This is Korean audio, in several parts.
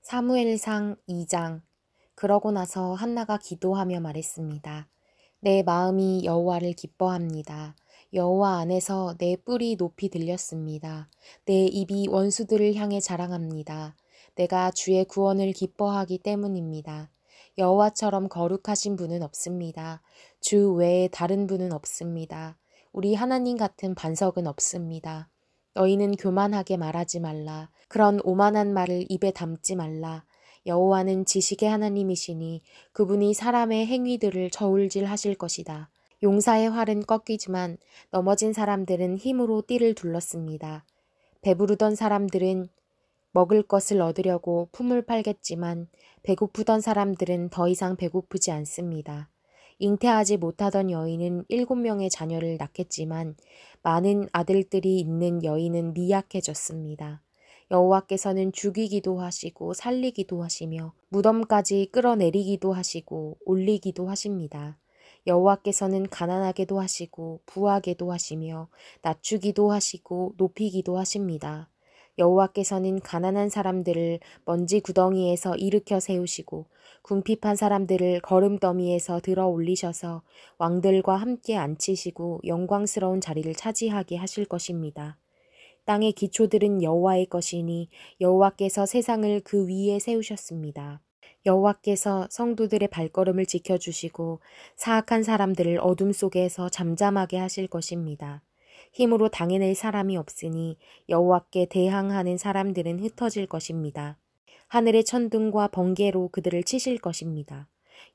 사무엘상 2장. 그러고 나서 한나가 기도하며 말했습니다. 내 마음이 여호와를 기뻐합니다. 여호와 안에서 내 뿔이 높이 들렸습니다. 내 입이 원수들을 향해 자랑합니다. 내가 주의 구원을 기뻐하기 때문입니다. 여호와처럼 거룩하신 분은 없습니다. 주 외에 다른 분은 없습니다. 우리 하나님 같은 반석은 없습니다. 너희는 교만하게 말하지 말라. 그런 오만한 말을 입에 담지 말라. 여호와는 지식의 하나님이시니 그분이 사람의 행위들을 저울질 하실 것이다. 용사의 활은 꺾이지만 넘어진 사람들은 힘으로 띠를 둘렀습니다. 배부르던 사람들은 먹을 것을 얻으려고 품을 팔겠지만 배고프던 사람들은 더 이상 배고프지 않습니다. 잉태하지 못하던 여인은 7명의 자녀를 낳겠지만 많은 아들들이 있는 여인은 미약해졌습니다. 여호와께서는 죽이기도 하시고 살리기도 하시며 무덤까지 끌어내리기도 하시고 올리기도 하십니다. 여호와께서는 가난하게도 하시고 부하게도 하시며 낮추기도 하시고 높이기도 하십니다. 여호와께서는 가난한 사람들을 먼지 구덩이에서 일으켜 세우시고 궁핍한 사람들을 거름더미에서 들어 올리셔서 왕들과 함께 앉히시고 영광스러운 자리를 차지하게 하실 것입니다. 땅의 기초들은 여호와의 것이니 여호와께서 세상을 그 위에 세우셨습니다. 여호와께서 성도들의 발걸음을 지켜주시고 사악한 사람들을 어둠 속에서 잠잠하게 하실 것입니다. 힘으로 당해낼 사람이 없으니 여호와께 대항하는 사람들은 흩어질 것입니다. 하늘의 천둥과 번개로 그들을 치실 것입니다.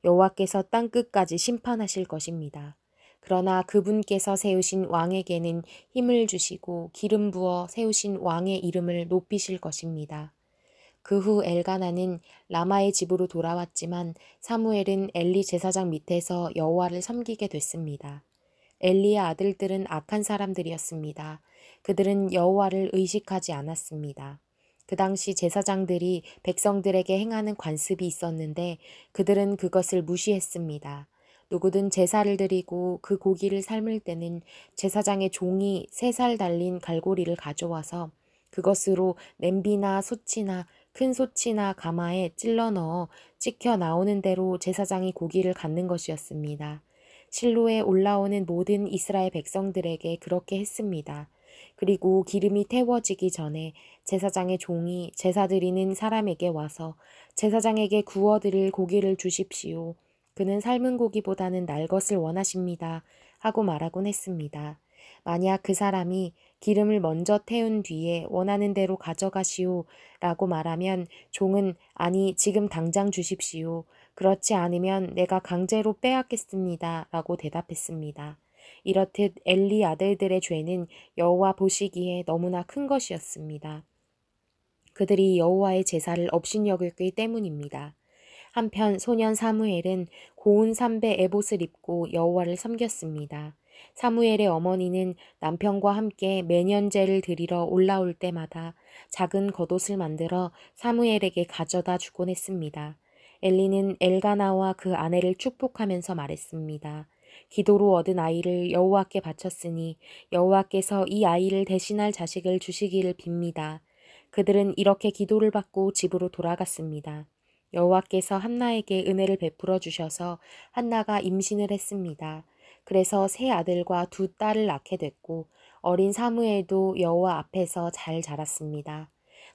여호와께서 땅끝까지 심판하실 것입니다. 그러나 그분께서 세우신 왕에게는 힘을 주시고 기름 부어 세우신 왕의 이름을 높이실 것입니다. 그 후 엘가나는 라마의 집으로 돌아왔지만 사무엘은 엘리 제사장 밑에서 여호와를 섬기게 됐습니다. 엘리의 아들들은 악한 사람들이었습니다. 그들은 여호와를 의식하지 않았습니다. 그 당시 제사장들이 백성들에게 행하는 관습이 있었는데 그들은 그것을 무시했습니다. 누구든 제사를 드리고 그 고기를 삶을 때는 제사장의 종이 3살 달린 갈고리를 가져와서 그것으로 냄비나 솥이나 큰 솥이나 가마에 찔러 넣어 찍혀 나오는 대로 제사장이 고기를 갖는 것이었습니다. 실로에 올라오는 모든 이스라엘 백성들에게 그렇게 했습니다. 그리고 기름이 태워지기 전에 제사장의 종이 제사 드리는 사람에게 와서 제사장에게 구워드릴 고기를 주십시오. 그는 삶은 고기보다는 날 것을 원하십니다. 하고 말하곤 했습니다. 만약 그 사람이 기름을 먼저 태운 뒤에 원하는 대로 가져가시오 라고 말하면 종은 아니 지금 당장 주십시오. 그렇지 않으면 내가 강제로 빼앗겠습니다. 라고 대답했습니다. 이렇듯 엘리 아들들의 죄는 여호와 보시기에 너무나 큰 것이었습니다. 그들이 여호와의 제사를 업신여겼기 때문입니다. 한편 소년 사무엘은 고운 삼배 에봇을 입고 여호와를 섬겼습니다. 사무엘의 어머니는 남편과 함께 매년제를 드리러 올라올 때마다 작은 겉옷을 만들어 사무엘에게 가져다 주곤 했습니다. 엘리는 엘가나와 그 아내를 축복하면서 말했습니다. 기도로 얻은 아이를 여호와께 바쳤으니 여호와께서 이 아이를 대신할 자식을 주시기를 빕니다. 그들은 이렇게 기도를 받고 집으로 돌아갔습니다. 여호와께서 한나에게 은혜를 베풀어 주셔서 한나가 임신을 했습니다. 그래서 3아들과 2딸을 낳게 됐고 어린 사무엘도 여호와 앞에서 잘 자랐습니다.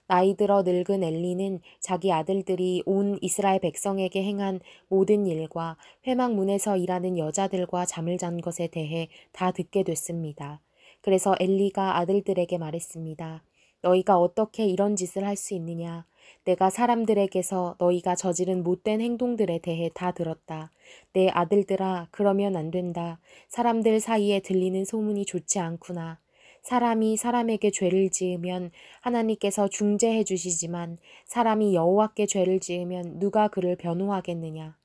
나이 들어 늙은 엘리는 자기 아들들이 온 이스라엘 백성에게 행한 모든 일과 회막문에서 일하는 여자들과 잠을 잔 것에 대해 다 듣게 됐습니다. 그래서 엘리가 아들들에게 말했습니다. 너희가 어떻게 이런 짓을 할 수 있느냐? 내가 사람들에게서 너희가 저지른 못된 행동들에 대해 다 들었다. 내 아들들아, 그러면 안 된다. 사람들 사이에 들리는 소문이 좋지 않구나. 사람이 사람에게 죄를 지으면 하나님께서 중재해 주시지만 사람이 여호와께 죄를 지으면 누가 그를 변호하겠느냐.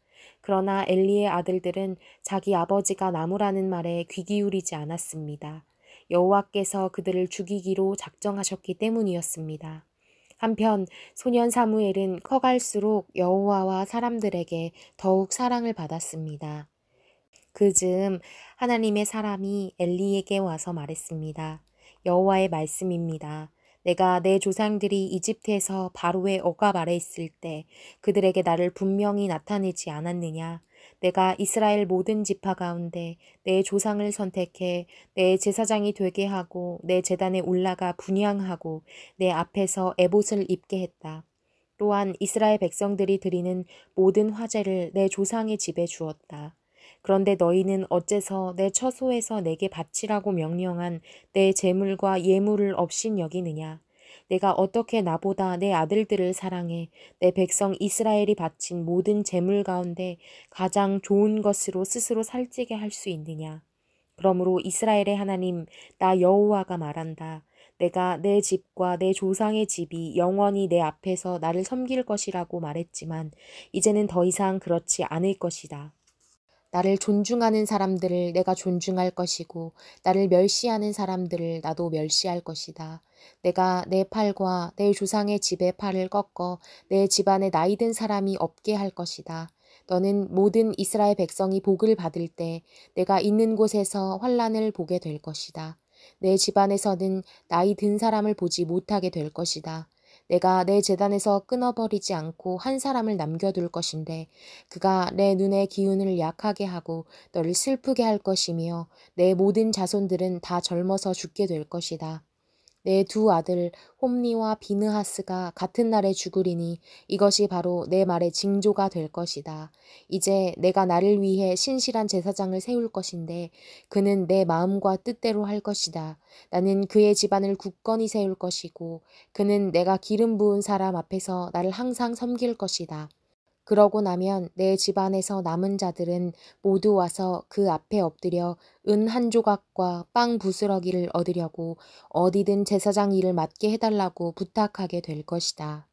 그러나 엘리의 아들들은 자기 아버지가 나무라는 말에 귀 기울이지 않았습니다. 여호와께서 그들을 죽이기로 작정하셨기 때문이었습니다. 한편 소년 사무엘은 커갈수록 여호와와 사람들에게 더욱 사랑을 받았습니다. 그즈음 하나님의 사람이 엘리에게 와서 말했습니다. 여호와의 말씀입니다. 내가 내 조상들이 이집트에서 바로의 억압 아래 있을 때 그들에게 나를 분명히 나타내지 않았느냐? 내가 이스라엘 모든 지파 가운데 내 조상을 선택해 내 제사장이 되게 하고 내 제단에 올라가 분향하고 내 앞에서 에봇을 입게 했다. 또한 이스라엘 백성들이 드리는 모든 화제를 내 조상의 집에 주었다. 그런데 너희는 어째서 내 처소에서 내게 바치라고 명령한 내 제물과 예물을 없인 여기느냐? 내가 어떻게 나보다 내 아들들을 사랑해 내 백성 이스라엘이 바친 모든 제물 가운데 가장 좋은 것으로 스스로 살찌게 할 수 있느냐? 그러므로 이스라엘의 하나님 나 여호와가 말한다. 내가 내 집과 내 조상의 집이 영원히 내 앞에서 나를 섬길 것이라고 말했지만 이제는 더 이상 그렇지 않을 것이다. 나를 존중하는 사람들을 내가 존중할 것이고 나를 멸시하는 사람들을 나도 멸시할 것이다. 내가 내 팔과 내 조상의 집의 팔을 꺾어 내 집안에 나이 든 사람이 없게 할 것이다. 너는 모든 이스라엘 백성이 복을 받을 때 내가 있는 곳에서 환난을 보게 될 것이다. 내 집안에서는 나이 든 사람을 보지 못하게 될 것이다. 내가 내 제단에서 끊어버리지 않고 한 사람을 남겨둘 것인데 그가 내 눈의 기운을 약하게 하고 너를 슬프게 할 것이며 내 모든 자손들은 다 젊어서 죽게 될 것이다. 내 두 아들 홈니와 비느하스가 같은 날에 죽으리니 이것이 바로 내 말의 징조가 될 것이다. 이제 내가 나를 위해 신실한 제사장을 세울 것인데 그는 내 마음과 뜻대로 할 것이다. 나는 그의 집안을 굳건히 세울 것이고 그는 내가 기름 부은 사람 앞에서 나를 항상 섬길 것이다. 그러고 나면 내 집안에서 남은 자들은 모두 와서 그 앞에 엎드려 은 한 조각과 빵 부스러기를 얻으려고 어디든 제사장 일을 맡게 해달라고 부탁하게 될 것이다.